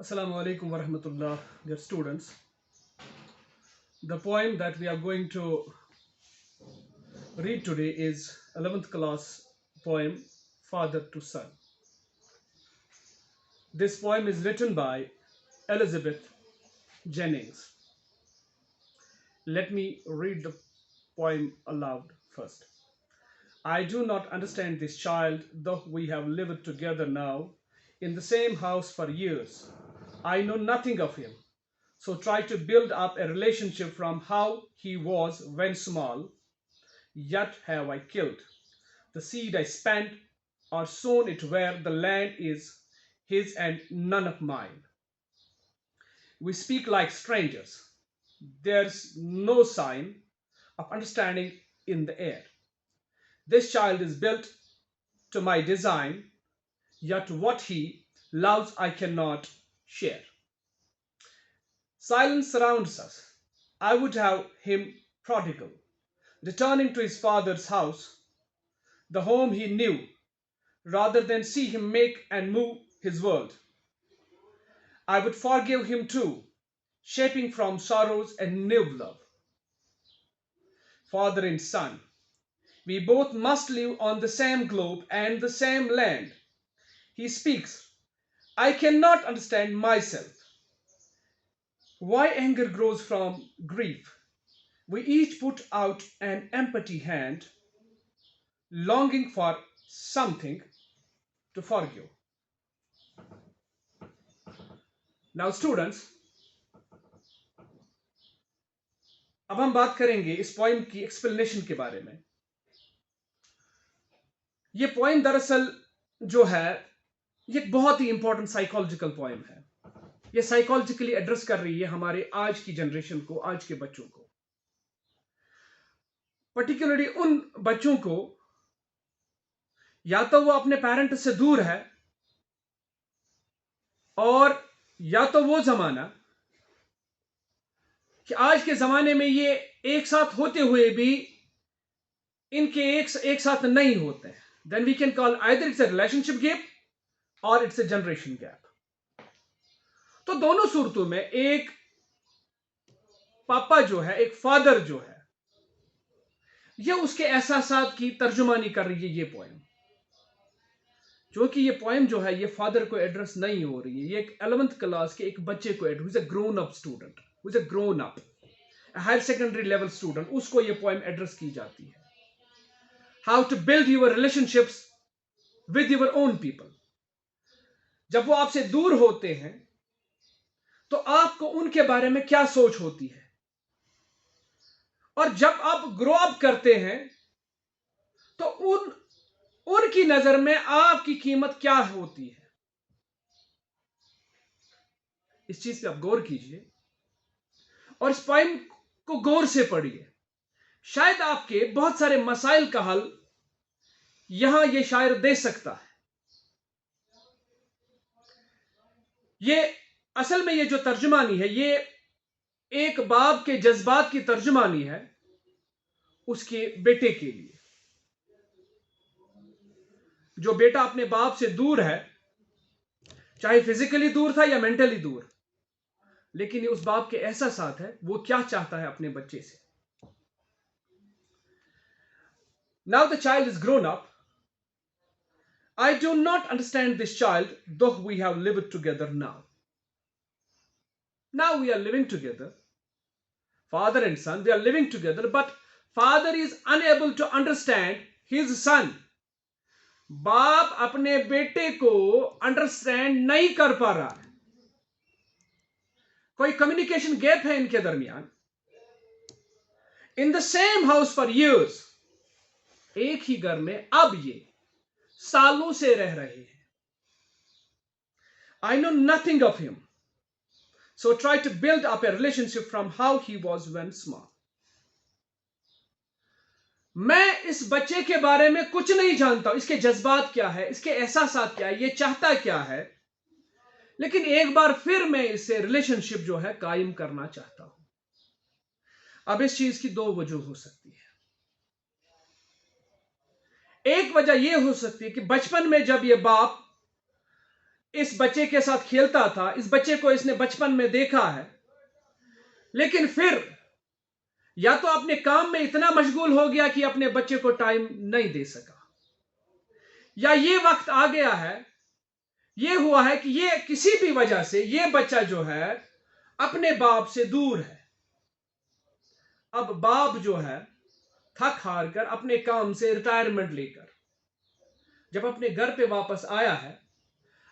Assalamu alaikum wa rahmatullah, dear students. The poem that we are going to read today is 11th class poem Father to Son. This poem is written by Elizabeth Jennings. Let me read the poem aloud first. I do not understand this child, though we have lived together now in the same house for years. I know nothing of him, so try to build up a relationship from how he was when small. Yet have I killed the seed I spent, or sown it where the land is his and none of mine. We speak like strangers. There's no sign of understanding in the air. This child is built to my design, yet what he loves I cannot share. Silence surrounds us. I would have him prodigal, returning to his father's house, the home he knew, rather than see him make and move his world. I would forgive him too, shaping from sorrows a new love. Father and son, we both must live on the same globe and the same land. He speaks, I cannot understand myself. Why anger grows from grief? We each put out an empty hand, longing for something to forgive. Now, students, अब हम बात करेंगे इस poem की explanation के बारे में। ये पोइम दरअसल जो है ये बहुत ही इंपॉर्टेंट साइकोलॉजिकल पोइम है। ये साइकोलॉजिकली एड्रेस कर रही है हमारे आज की जनरेशन को, आज के बच्चों को, पर्टिकुलरली उन बच्चों को या तो वो अपने पेरेंट से दूर है और या तो वो जमाना कि आज के जमाने में ये एक साथ होते हुए भी इनके एक साथ नहीं होते हैं। Then we can call either it's a relationship gap और इट्स अ जनरेशन गैप। तो दोनों सूरतों में एक पापा जो है, एक फादर जो है, यह उसके एहसासात की तर्जुमानी कर रही है ये पोएम। जो कि ये पोएम जो है ये फादर को एड्रेस नहीं हो रही है, ये एक 11th क्लास के एक बच्चे को address, a grown up student, who's a grown up, higher secondary level student, उसको ये पोएम एड्रेस की जाती है। How to build your relationships with your own people. जब वो आपसे दूर होते हैं तो आपको उनके बारे में क्या सोच होती है, और जब आप ग्रो अप करते हैं तो उनकी नजर में आपकी कीमत क्या होती है। इस चीज पे आप गौर कीजिए और इस पोएम को गौर से पढ़िए। शायद आपके बहुत सारे मसाइल का हल यहां ये शायर दे सकता है। ये असल में ये जो तर्जुमानी है ये एक बाप के जज्बात की तर्जुमानी है उसके बेटे के लिए। जो बेटा अपने बाप से दूर है, चाहे फिजिकली दूर था या मेंटली दूर, लेकिन ये उस बाप के एहसासात है वो क्या चाहता है अपने बच्चे से। Now the child is grown up. I do not understand this child, though we have lived together now. Now we are living together. Father and son, they are living together, but father is unable to understand his son. बाप अपने बेटे को understand नहीं कर पा रहा है। कोई कम्युनिकेशन गैप है इनके दरमियान। In the same house for years, एक ही घर में अब ये सालों से रह रहे हैं। I know nothing of him, so try to build up a relationship from how he was when small. मैं इस बच्चे के बारे में कुछ नहीं जानता, इसके जज्बात क्या है, इसके एहसासात क्या है, ये चाहता क्या है, लेकिन एक बार फिर मैं इससे रिलेशनशिप जो है कायम करना चाहता हूं। अब इस चीज की दो वजह हो सकती है। एक वजह यह हो सकती है कि बचपन में जब ये बाप इस बच्चे के साथ खेलता था, इस बच्चे को इसने बचपन में देखा है, लेकिन फिर या तो अपने काम में इतना मशगूल हो गया कि अपने बच्चे को टाइम नहीं दे सका, या ये वक्त आ गया है, ये हुआ है कि ये किसी भी वजह से ये बच्चा जो है अपने बाप से दूर है। अब बाप जो है थक हार कर अपने काम से रिटायरमेंट लेकर जब अपने घर पे वापस आया है,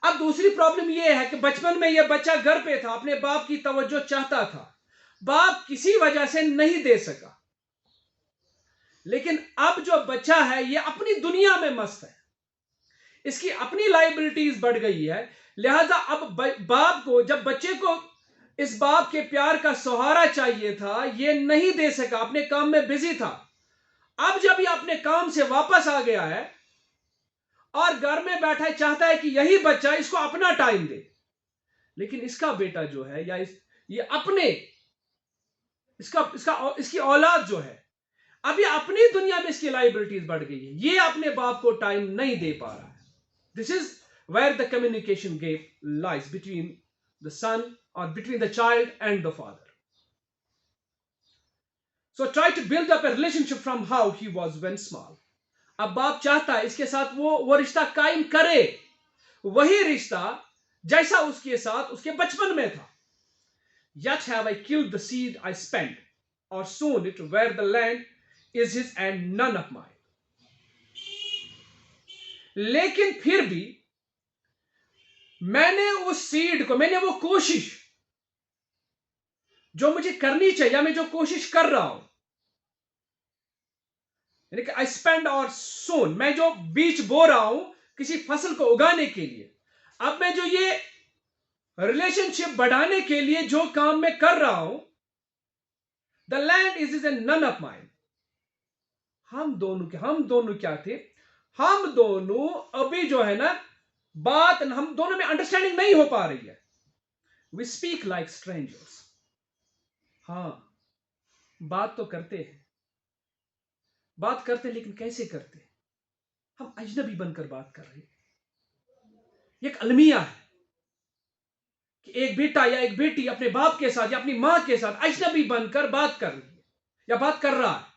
अब दूसरी प्रॉब्लम यह है कि बचपन में यह बच्चा घर पे था, अपने बाप की तवज्जो चाहता था, बाप किसी वजह से नहीं दे सका। लेकिन अब जो बच्चा है यह अपनी दुनिया में मस्त है, इसकी अपनी लायबिलिटीज बढ़ गई है, लिहाजा अब बाप को, जब बच्चे को इस बाप के प्यार का सहारा चाहिए था, यह नहीं दे सका, अपने काम में बिजी था। अब जब यह अपने काम से वापस आ गया है और घर में बैठा चाहता है कि यही बच्चा इसको अपना टाइम दे, लेकिन इसका बेटा जो है या ये अपने इसकी औलाद जो है, अभी अपनी दुनिया में इसकी लायबिलिटीज बढ़ गई है, ये अपने बाप को टाइम नहीं दे पा रहा है। This is where the communication gap lies between the son और between the child and the father. So try to build up a relationship from how he was when small. अब बाप चाहता है इसके साथ वो रिश्ता कायम करे, वही रिश्ता जैसा उसके साथ उसके बचपन में था। Yet have I killed the seed I spent, or sown it where the land is his and none of mine. लेकिन फिर भी मैंने उस सीड को, मैंने वो कोशिश जो मुझे करनी चाहिए, मैं जो कोशिश कर रहा हूं, यानी कि आई स्पेंड और सोन, मैं जो बीज बो रहा हूं किसी फसल को उगाने के लिए, अब मैं जो ये रिलेशनशिप बढ़ाने के लिए जो काम मैं कर रहा हूं, the land is an none of mine. हम दोनों क्या थे, हम दोनों अभी जो है ना, बात हम दोनों में अंडरस्टैंडिंग नहीं हो पा रही है। We speak like strangers. हाँ, बात तो करते हैं, लेकिन कैसे करते हैं? हम अजनबी बनकर बात कर रहे हैं। एक अलमिया है कि एक बेटा या एक बेटी अपने बाप के साथ या अपनी मां के साथ अजनबी बनकर बात कर रही है या बात कर रहा है।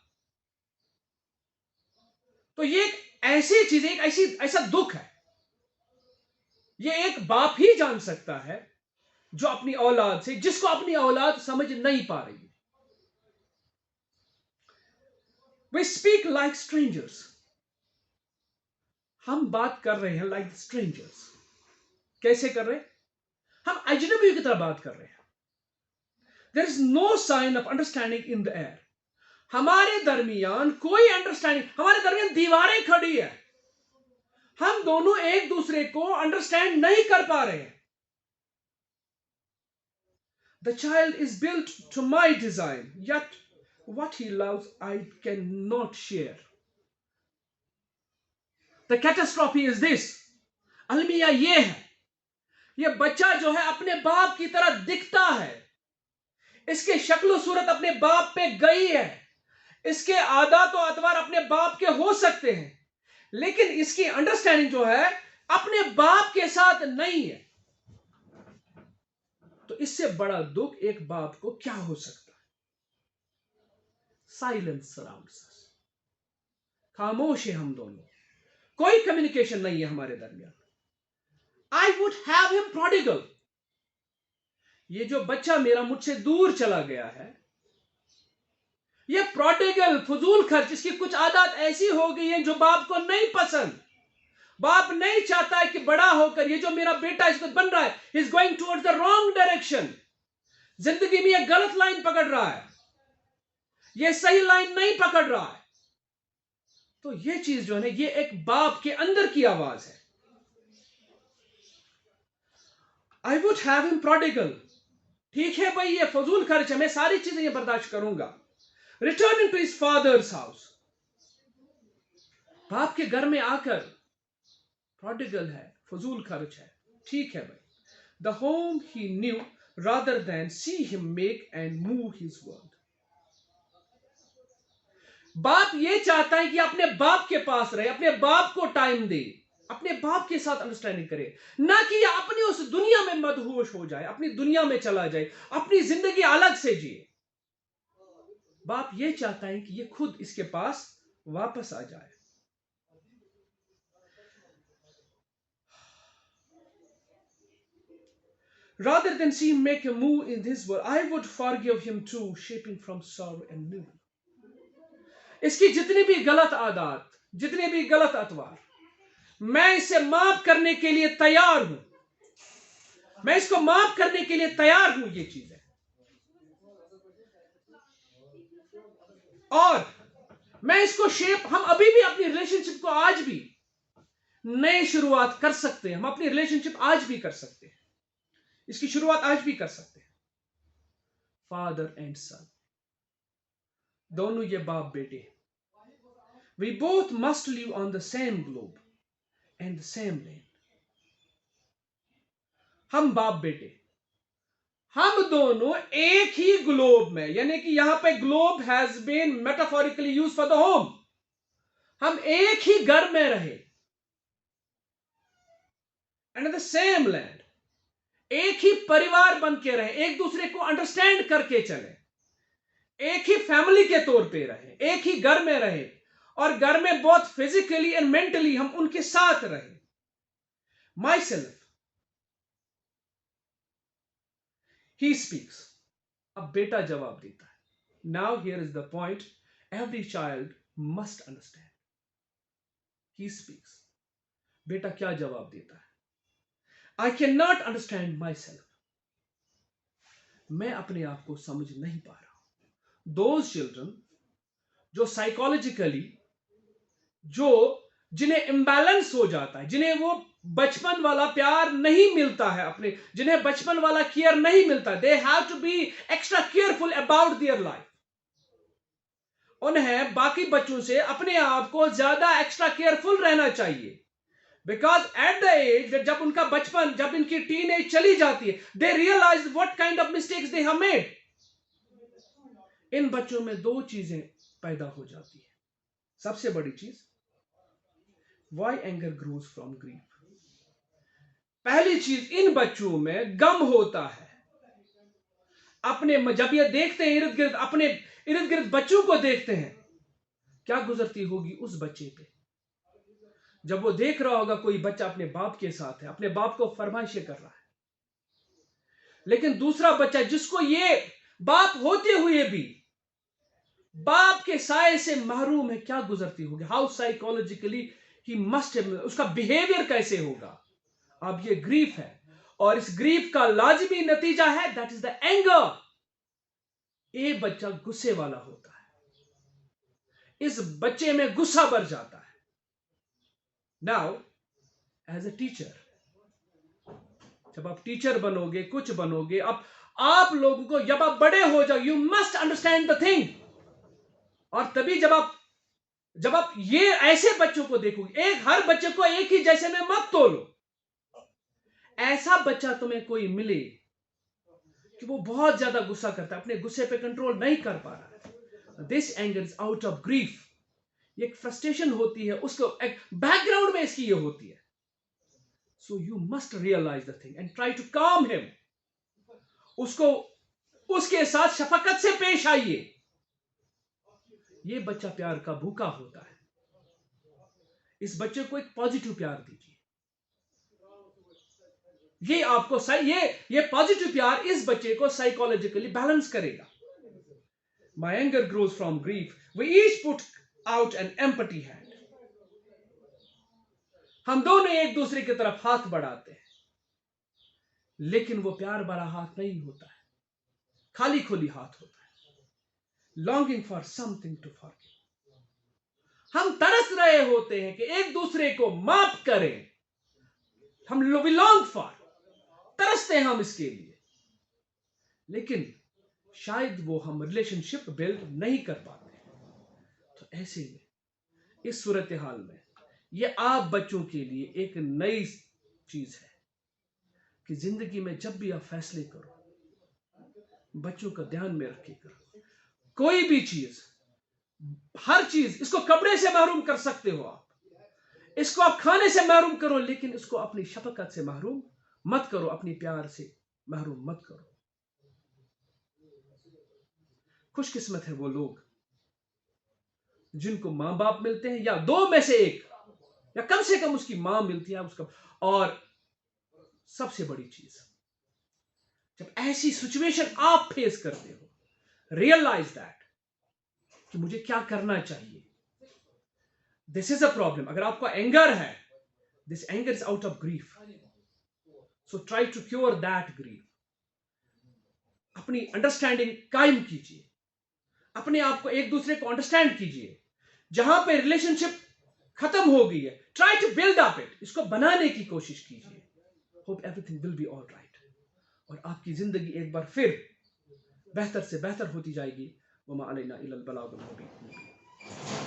तो ये एक ऐसी चीज, एक ऐसा दुख है, ये एक बाप ही जान सकता है जो अपनी औलाद से, जिसको अपनी औलाद समझ नहीं पा रही है। We speak like strangers. हम बात कर रहे हैं लाइक स्ट्रेंजर्स। कैसे कर रहे हैं? हम अजनबी की तरह बात कर रहे हैं। There is no sign of understanding in the air. हमारे दरमियान कोई अंडरस्टैंडिंग, हमारे दरमियान दीवारें खड़ी है, हम दोनों एक दूसरे को अंडरस्टैंड नहीं कर पा रहे हैं। The child is built to my design, yet what he loves I cannot share. The catastrophe is this. अलमिया ये है, ये बच्चा जो है अपने बाप की तरह दिखता है, इसके शक्ल सूरत अपने बाप पे गई है, इसके आदत और अतवार अपने बाप के हो सकते हैं, लेकिन इसकी अंडरस्टैंडिंग जो है अपने बाप के साथ नहीं है। तो इससे बड़ा दुख एक बाप को क्या हो सकता है? साइलेंस सराउंड्स अस। खामोश है हम दोनों, कोई कम्युनिकेशन नहीं है हमारे दरमियान। I would have him prodigal. ये जो बच्चा मेरा मुझसे दूर चला गया है, ये प्रोडिगल, फजूल खर्च, इसकी कुछ आदत ऐसी हो गई है जो बाप को नहीं पसंद। बाप नहीं चाहता है कि बड़ा होकर ये जो मेरा बेटा इसको बन रहा है, is going towards the wrong direction, जिंदगी में ये गलत लाइन पकड़ रहा है, ये सही लाइन नहीं पकड़ रहा है। तो ये चीज जो है, ये एक बाप के अंदर की आवाज है। I would have him prodigal. ठीक है भाई, ये फजूल खर्च है, मैं सारी चीजें ये बर्दाश्त करूंगा। Returning to his father's house. बाप के घर में आकर प्रोडिगल है, फजूल खर्च है, ठीक है भाई। The home he new rather than see him make and move his world. बाप ये चाहता है कि अपने बाप के पास रहे, अपने बाप को टाइम दे, अपने बाप के साथ अंडरस्टैंडिंग करे, ना कि ये अपनी उस दुनिया में मदहोश हो जाए, अपनी दुनिया में चला जाए, अपनी जिंदगी अलग से जिए। बाप ये चाहता है कि ये खुद इसके पास वापस आ जाए। Rather than see him make a move in this world, I would forgive him too, shaping from sorrow and new. इसकी जितनी भी गलत आदत, जितने भी गलत अतवार, मैं इसे माफ करने के लिए तैयार हूं। मैं इसको माफ करने के लिए तैयार हूं। ये चीज है, और मैं इसको शेप, हम अभी भी अपनी रिलेशनशिप को आज भी नई शुरुआत कर सकते हैं। हम अपनी रिलेशनशिप आज भी कर सकते हैं, इसकी शुरुआत आज भी कर सकते हैं। फादर एंड सन, दोनों ये बाप बेटे, we both must live on the same globe and the same land. हम बाप बेटे, हम दोनों एक ही ग्लोब में, यानी कि यहां पे globe has been metaphorically use for the home. हम एक ही घर में रहे, एंड द सेम लैंड, एक ही परिवार बन के रहे, एक दूसरे को अंडरस्टैंड करके चले, एक ही फैमिली के तौर पे रहे, एक ही घर में रहे, और घर में बहुत फिजिकली एंड मेंटली हम उनके साथ रहे। My self, he speaks. अब बेटा जवाब देता है। Now here is the point every child must understand. He speaks. बेटा क्या जवाब देता है? I can not understand my self. मैं अपने आप को समझ नहीं पा रहा हूं। दोज चिल्ड्रन जो साइकोलॉजिकली, जिन्हें इम्बैलेंस हो जाता है, जिन्हें वो बचपन वाला प्यार नहीं मिलता है, अपने जिन्हें बचपन वाला केयर नहीं मिलता, they have to be extra careful about their life. उन्हें बाकी बच्चों से अपने आप को ज्यादा एक्स्ट्रा केयरफुल रहना चाहिए, बिकॉज एट द एज, जब उनका बचपन, जब इनकी टीन एज चली जाती है, they realise what kind of mistakes they have made. इन बच्चों में दो चीजें पैदा हो जाती है। सबसे बड़ी चीज, why anger grows from grief। पहली चीज, इन बच्चों में गम होता है। अपने जब ये देखते हैं इर्द गिर्द, अपने इर्द गिर्द बच्चों को देखते हैं, क्या गुजरती होगी उस बच्चे पे जब वो देख रहा होगा कोई बच्चा अपने बाप के साथ है, अपने बाप को फरमाइशें कर रहा है, लेकिन दूसरा बच्चा जिसको ये बाप होते हुए भी बाप के साए से महरूम है, क्या गुजरती होगी। हाउ साइकोलॉजिकली ही मस्ट, उसका बिहेवियर कैसे होगा। अब ये ग्रीफ है, और इस ग्रीफ का लाजमी नतीजा है, दैट इज द एंगर। ये बच्चा गुस्से वाला होता है, इस बच्चे में गुस्सा भर जाता है। नाउ एज ए टीचर, जब आप टीचर बनोगे, कुछ बनोगे, अब आप लोगों को, जब आप बड़े हो जाओ, you must understand the thing. और तभी जब आप ये ऐसे बच्चों को देखोगे, हर बच्चे को एक ही जैसे में मत तोलो। ऐसा बच्चा तुम्हें कोई मिले कि वो बहुत ज्यादा गुस्सा करता है, अपने गुस्से पे कंट्रोल नहीं कर पा रहा, this anger is out of grief. ये एक फ्रस्ट्रेशन होती है, उसको एक बैकग्राउंड में इसकी ये होती है। So you must realise the thing and try to calm him. उसको, उसके साथ शफकत से पेश आइए। ये बच्चा प्यार का भूखा होता है, इस बच्चे को एक पॉजिटिव प्यार दीजिए। ये आपको ये पॉजिटिव प्यार इस बच्चे को साइकोलॉजिकली बैलेंस करेगा। My anger grows from grief. We each put out an empty hand. हम दोनों एक दूसरे की तरफ हाथ बढ़ाते हैं, लेकिन वो प्यार भरा हाथ नहीं होता है, खाली खुली हाथ होता है। Longing for something to forgive. हम तरस रहे होते हैं कि एक दूसरे को माफ करें। हम we long for, तरसते हैं हम इसके लिए, लेकिन शायद वो हम रिलेशनशिप बिल्ड नहीं कर पाते। तो ऐसे में इस सूरत हाल में ये आप बच्चों के लिए एक नई चीज है कि जिंदगी में जब भी आप फैसले करो, बच्चों का ध्यान में रख के करो। कोई भी चीज, हर चीज, इसको कपड़े से महरूम कर सकते हो आप, इसको आप खाने से महरूम करो, लेकिन इसको अपनी शफकत से महरूम मत करो, अपनी प्यार से महरूम मत करो। खुशकिस्मत है वो लोग जिनको मां बाप मिलते हैं, या दो में से एक, या कम से कम उसकी मां मिलती है उसका। और सबसे बड़ी चीज, जब ऐसी सिचुएशन आप फेस करते हो, रियलाइज दैट कि मुझे क्या करना चाहिए। This is a problem. अगर आपका एंगर है, this anger is out of grief, so try to cure that grief. अपनी अंडरस्टैंडिंग कायम कीजिए, अपने आप को एक दूसरे को अंडरस्टैंड कीजिए। जहां पे रिलेशनशिप खत्म हो गई है, try to build up it, इसको बनाने की कोशिश कीजिए। Hope everything will be all right, और आपकी जिंदगी एक बार फिर बेहतर से बेहतर होती जाएगी। वमा अलैना इल्लल बलागुल मुबीन।